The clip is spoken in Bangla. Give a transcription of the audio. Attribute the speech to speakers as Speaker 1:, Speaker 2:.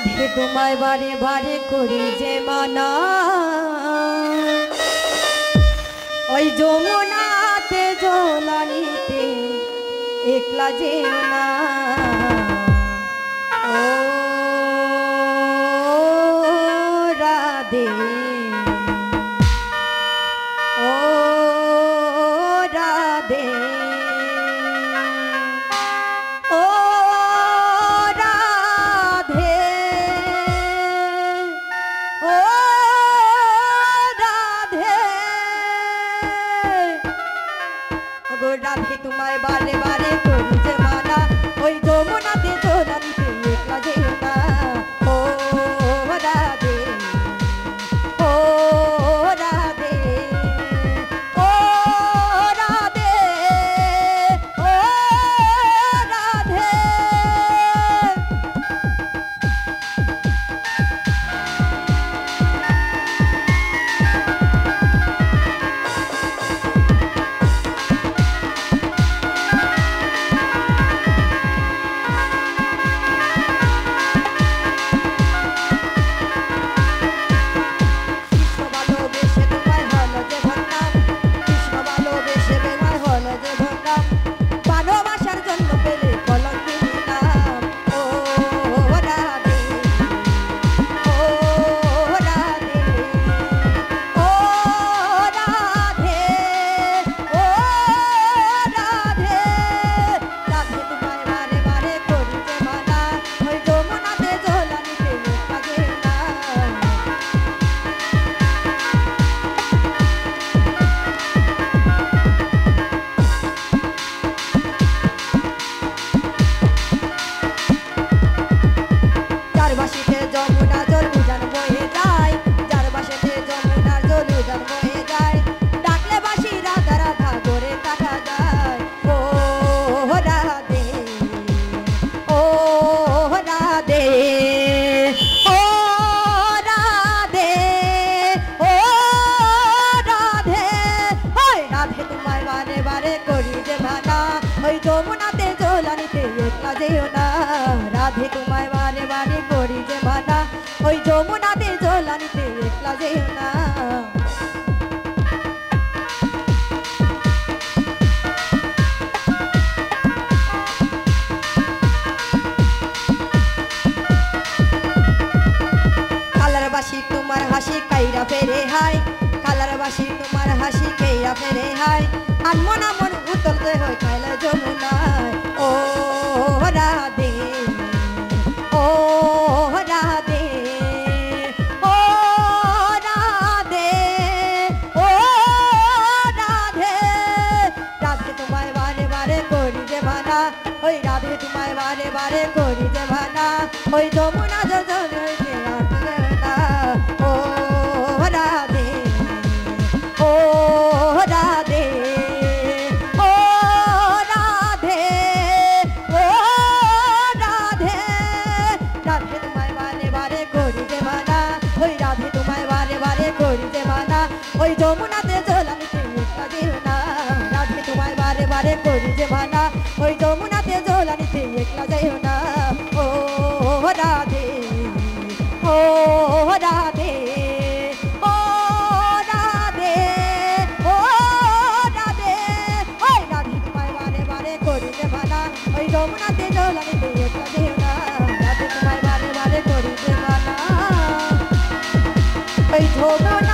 Speaker 1: রাধে তোমায় বারে বারে করি যে মানা, ওই যমুনাতে জলানিতে একলা যেও না। ও রাধে ও রাধে ও রাধে ও রাধে গো রাধে তোমায় বারে বারে করি যে মানা, ওই যমুনাতে জলানিতে একলা যেও না। ও রাধে ও রাধে ও রাধে ও রাধে। যমুনাতে জলানিতে একলা যেও না, রাধে তোমায় বারে বারে করি যে মানা, ওই যমুনাতে জলানিতে একলা যেও না। কালার বাসি তোমার হাসি কাইরা ফেরে হাই, কালার বাসি তোমার হাসি কাইরা ফেরে হাই, আনমনা মন উতল যে হয় কাইলা যমুনায়। ও রাধে ও রাধে ও রাধে ও রাধে। রাধে তোমায় বারে বারে করি যে মানা, ওই রাধে তোমায় বারে বারে করি যে মানা, ওই যমুনা জলানিতে না। ও রাধে ও রাধে ও রাধে ও রাধে। রাধে তোমায় বারে বারে করি যে মানা, ওই রাধে তোমায় বারে বারে করি যে মানা, ওই যমুনাতে জলানিতে একলা যেও না। রাধে তোমায় বারে বারে করি যে মানা, ওই যমুনাতে জলানিতে একলা যেও না। ও রাধে ও রাধে ও রাধে ও রাধে। ওই রাধে তোমায় বারে বারে করি যে মানা, ওই যমুনাতে জলানিতে একলা যেও না। রাধে তোমায় বারে বারে করি যে মানা, ওই যমুনা